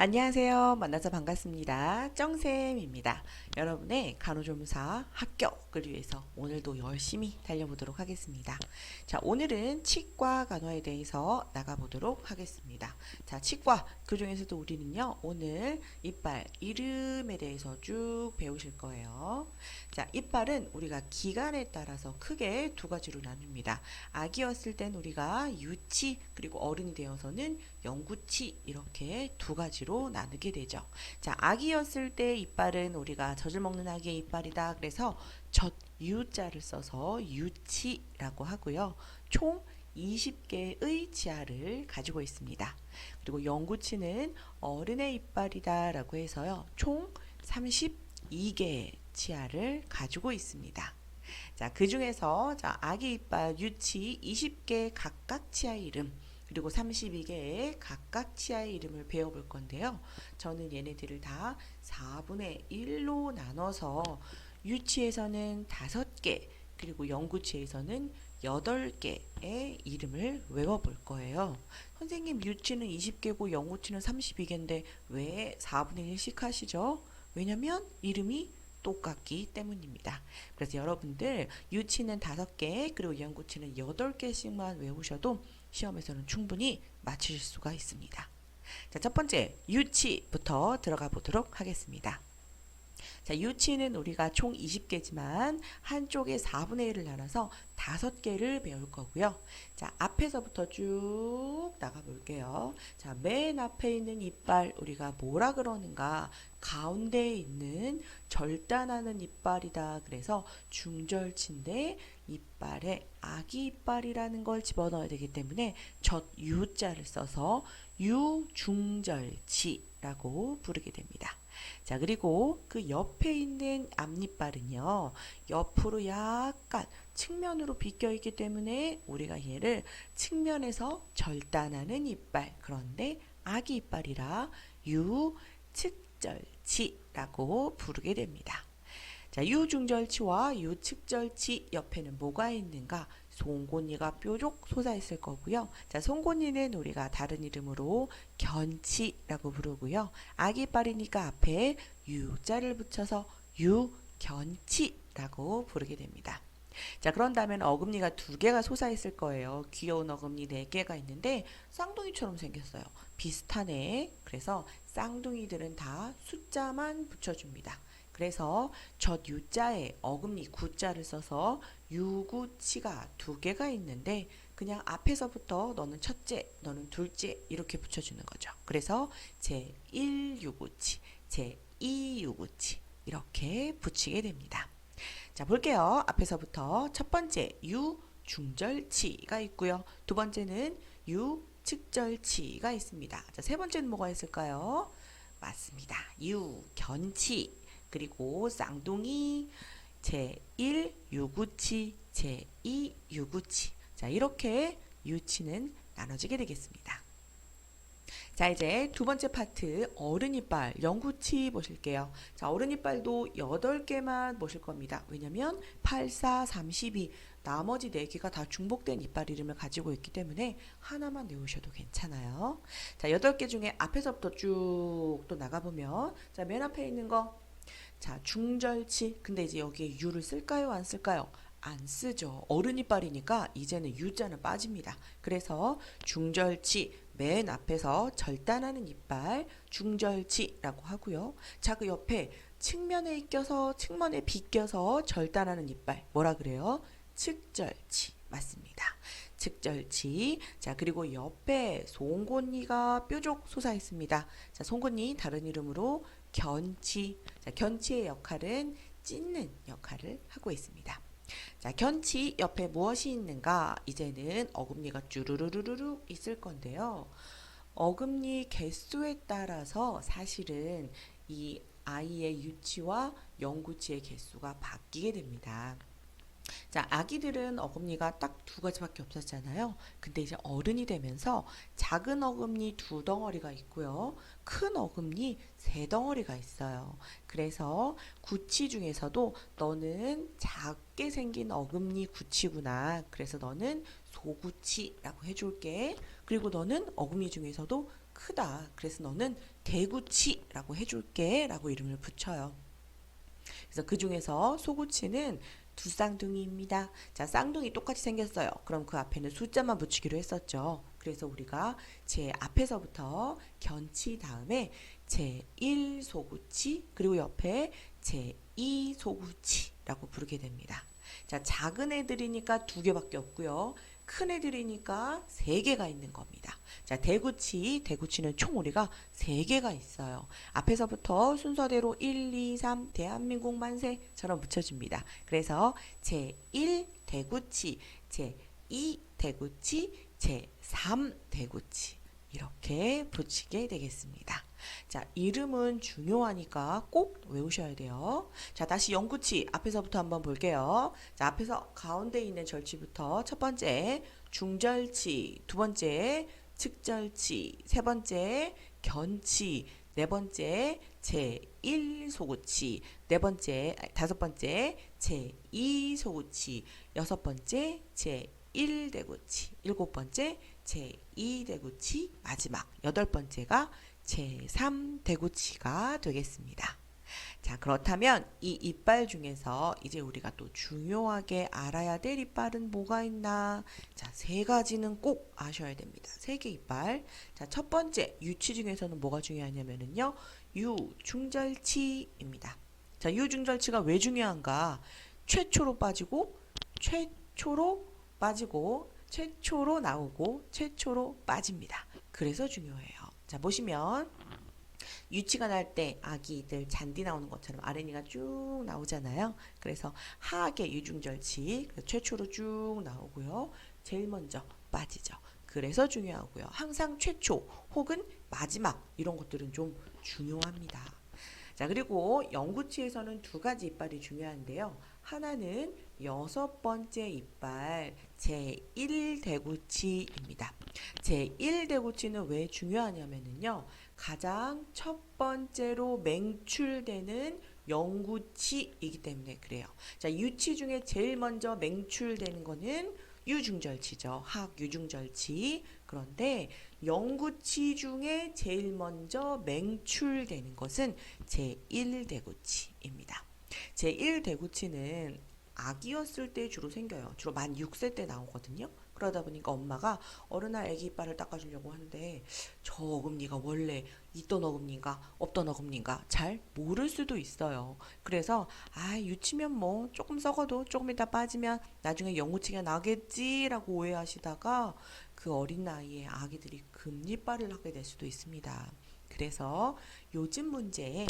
안녕하세요. 만나서 반갑습니다. 정쌤입니다. 여러분의 간호조무사 합격을 위해서 오늘도 열심히 달려보도록 하겠습니다. 자, 오늘은 치과 간호에 대해서 나가보도록 하겠습니다. 자, 치과 그 중에서도 우리는요, 오늘 이빨 이름에 대해서 쭉 배우실 거예요. 자, 이빨은 우리가 기간에 따라서 크게 두 가지로 나눕니다. 아기였을 땐 우리가 유치, 그리고 어른이 되어서는 영구치, 이렇게 두 가지로 나누게 되죠. 자, 아기였을 때 이빨은 우리가 젖을 먹는 아기의 이빨이다. 그래서 젖 유자를 써서 유치라고 하고요. 총 20개의 치아를 가지고 있습니다. 그리고 영구치는 어른의 이빨이다 라고 해서요. 총 32개의 치아를 가지고 있습니다. 자, 그 중에서 아기 이빨 유치 20개 각각 치아의 이름, 그리고 32개의 각각 치아의 이름을 배워볼 건데요. 저는 얘네들을 다 4분의 1로 나눠서 유치에서는 5개, 그리고 영구치에서는 8개의 이름을 외워볼 거예요. 선생님, 유치는 20개고 영구치는 32개인데 왜 4분의 1씩 하시죠? 왜냐면 이름이 똑같기 때문입니다. 그래서 여러분들 유치는 5개, 그리고 영구치는 8개씩만 외우셔도 시험에서는 충분히 맞추실 수가 있습니다. 자, 첫 번째 유치부터 들어가 보도록 하겠습니다. 자, 유치는 우리가 총 20개지만 한쪽에 4분의 1을 나눠서 5개를 배울 거고요. 자, 앞에서부터 쭉 나가 볼게요. 자, 맨 앞에 있는 이빨 우리가 뭐라 그러는가? 가운데에 있는 절단하는 이빨이다. 그래서 중절치인데 이빨에 아기 이빨이라는 걸 집어넣어야 되기 때문에 젖 유자를 써서 유중절치라고 부르게 됩니다. 자, 그리고 그 옆에 있는 앞니빨은요, 옆으로 약간 측면으로 비껴 있기 때문에 우리가 얘를 측면에서 절단하는 이빨, 그런데 아기 이빨이라 유측절치라고 부르게 됩니다. 자, 유중절치와 유측절치 옆에는 뭐가 있는가? 송곳니가 뾰족 솟아있을 거고요. 자, 송곳니는 우리가 다른 이름으로 견치라고 부르고요. 아기빨이니까 앞에 유자를 붙여서 유견치라고 부르게 됩니다. 자, 그런 다음에 어금니가 2개가 솟아있을 거예요. 귀여운 어금니 4개가 있는데 쌍둥이처럼 생겼어요. 비슷하네. 그래서 쌍둥이들은 다 숫자만 붙여줍니다. 그래서 젖 유자에 어금니 구자를 써서 유구치가 2개가 있는데 그냥 앞에서부터 너는 첫째, 너는 둘째 이렇게 붙여주는 거죠. 그래서 제1유구치, 제2유구치 이렇게 붙이게 됩니다. 자, 볼게요. 앞에서부터 첫 번째 유중절치가 있고요. 두 번째는 유측절치가 있습니다. 자, 세 번째는 뭐가 있을까요? 맞습니다. 유견치, 그리고 쌍둥이, 제1유구치, 제2유구치. 자, 이렇게 유치는 나눠지게 되겠습니다. 자, 이제 두 번째 파트 어른 이빨 영구치 보실게요. 자, 어른 이빨도 8개만 보실 겁니다. 왜냐면 8, 4, 32 나머지 4개가 다 중복된 이빨 이름을 가지고 있기 때문에 하나만 외우셔도 괜찮아요. 자, 8개 중에 앞에서부터 쭉 또 나가보면 자, 맨 앞에 있는 거 자, 중절치. 근데 이제 여기에 유를 쓸까요? 안 쓸까요? 안 쓰죠. 어른 이빨이니까 이제는 유자는 빠집니다. 그래서 중절치 맨 앞에서 절단하는 이빨 중절치라고 하고요. 자, 그 옆에 측면에 측면에 비껴서 절단하는 이빨 뭐라 그래요? 측절치. 맞습니다. 측절치. 자, 그리고 옆에 송곳니가 뾰족 솟아 있습니다. 자, 송곳니 다른 이름으로 견치. 자, 견치의 역할은 찢는 역할을 하고 있습니다. 자, 견치 옆에 무엇이 있는가? 이제는 어금니가 쭈루루루루 있을 건데요. 어금니 개수에 따라서 사실은 이 아이의 유치와 영구치의 개수가 바뀌게 됩니다. 자, 아기들은 어금니가 딱 2가지밖에 없었잖아요. 근데 이제 어른이 되면서 작은 어금니 2덩어리가 있고요. 큰 어금니 3덩어리가 있어요. 그래서 구치 중에서도 너는 작게 생긴 어금니 구치구나. 그래서 너는 소구치라고 해줄게. 그리고 너는 어금니 중에서도 크다. 그래서 너는 대구치라고 해줄게 라고 이름을 붙여요. 그래서 그 중에서 소구치는 두 쌍둥이입니다. 자, 쌍둥이 똑같이 생겼어요. 그럼 그 앞에는 숫자만 붙이기로 했었죠. 그래서 우리가 제 앞에서부터 견치 다음에 제1 소구치 그리고 옆에 제2 소구치라고 부르게 됩니다. 자, 작은 애들이니까 두 개밖에 없고요. 큰 애들이니까 세 개가 있는 겁니다. 자, 대구치는 총 우리가 세 개가 있어요. 앞에서부터 순서대로 1, 2, 3 대한민국 만세처럼 붙여줍니다. 그래서 제1 대구치, 제2 대구치, 제3 대구치 이렇게 붙이게 되겠습니다. 자, 이름은 중요하니까 꼭 외우셔야 돼요. 자, 다시 영구치 앞에서부터 한번 볼게요. 자, 앞에서 가운데 있는 절치부터 첫 번째 중절치, 두 번째 측절치, 세 번째 견치, 네 번째 제1 소구치, 다섯 번째 제2 소구치, 여섯 번째 제1 대구치, 일곱 번째 제2 대구치, 마지막 여덟 번째가 제3 대구치가 되겠습니다. 자, 그렇다면 이 이빨 중에서 이제 우리가 또 중요하게 알아야 될 이빨은 뭐가 있나? 자, 세 가지는 꼭 아셔야 됩니다. 세 개 이빨. 자, 첫 번째 유치 중에서는 뭐가 중요하냐면요. 유중절치입니다. 자, 유중절치가 왜 중요한가? 최초로 빠지고 최초로 나오고 최초로 빠집니다. 그래서 중요해요. 자, 보시면 유치가 날 때 아기들 잔디 나오는 것처럼 아랫니가 쭉 나오잖아요. 그래서 하악의 유중절치, 최초로 쭉 나오고요. 제일 먼저 빠지죠. 그래서 중요하고요. 항상 최초 혹은 마지막 이런 것들은 좀 중요합니다. 자, 그리고 영구치에서는 두 가지 이빨이 중요한데요. 하나는 여섯 번째 이빨 제1 대구치입니다. 제1 대구치는 왜 중요하냐면요. 가장 첫 번째로 맹출되는 영구치이기 때문에 그래요. 자, 유치 중에 제일 먼저 맹출되는 거는 유중절치죠. 학유중절치. 그런데 영구치 중에 제일 먼저 맹출되는 것은 제1대구치입니다. 제1대구치는 아기였을 때 주로 생겨요. 주로 만 6세 때 나오거든요. 그러다 보니까 엄마가 어른아 아기 이빨을 닦아주려고 하는데 저 어금니가 원래 있던 어금니인가 없던 어금니인가 잘 모를 수도 있어요. 그래서 유치면 뭐 조금 썩어도 조금 이따 빠지면 나중에 영구치가 나겠지라고 오해하시다가 그 어린 나이에 아기들이 금리빨을 하게 될 수도 있습니다. 그래서 요즘 문제에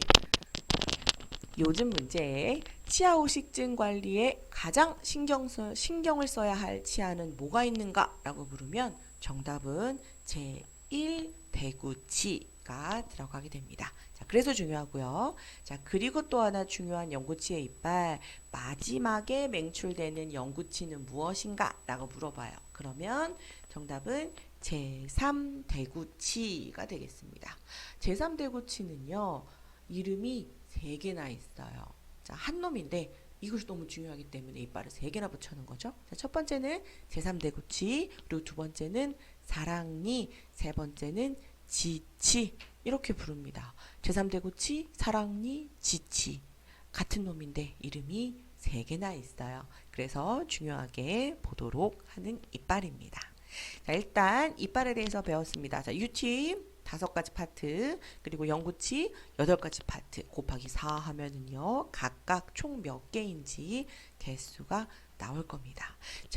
치아 후식증 관리에 가장 신경을 써야 할 치아는 뭐가 있는가? 라고 물으면 정답은 제1 대구치가 들어가게 됩니다. 자, 그래서 중요하고요. 자, 그리고 또 하나 중요한 영구치의 이빨, 마지막에 맹출되는 영구치는 무엇인가? 라고 물어봐요. 그러면 정답은 제3 대구치가 되겠습니다. 제3 대구치는요, 이름이 세 개나 있어요. 자, 한 놈인데 이것이 너무 중요하기 때문에 이빨을 세 개나 붙여놓은 거죠. 자, 첫 번째는 제3대구치, 그리고 두 번째는 사랑니, 세 번째는 지치 이렇게 부릅니다. 제3대구치, 사랑니, 지치 같은 놈인데 이름이 세 개나 있어요. 그래서 중요하게 보도록 하는 이빨입니다. 자, 일단 이빨에 대해서 배웠습니다. 자, 유치 5가지 파트, 그리고 영구치 8가지 파트 곱하기 4 하면은요, 각각 총 몇 개인지 개수가 나올 겁니다. 자,